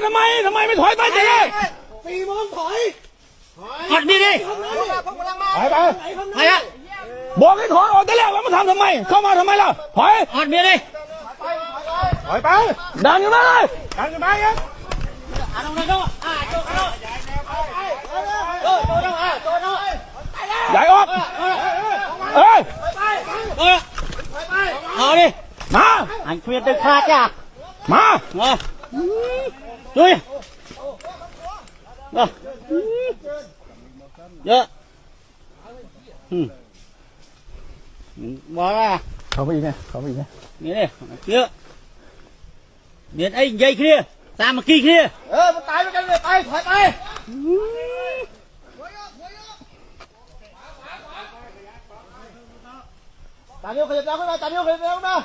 ทำไมไม่ถอยไปเจ๊4 โมงถอยอัดมีดิไปไปอะบอกให้ถอยออกแต่แรกว่ามาทำไมเข้ามาทำไมล่ะถอย อัดมีดิถอยไปดันอยู่มาเลยดันอยู่มาเงี้ยใหญ่ออกเอาดิมาอันเพียรเดินขาจ้ะมาดูเยอะบอกว่าเขาไปอีกเนี่ยนี่ดิเยอะเดี๋ยวไอ้ใหญ่เคลียร์ตามมากี่เคลียร์มันตายไปกันเลยไปถอยไปตาเดียวขยับแล้วขึ้นมาตาเดียวขยับแล้วนะ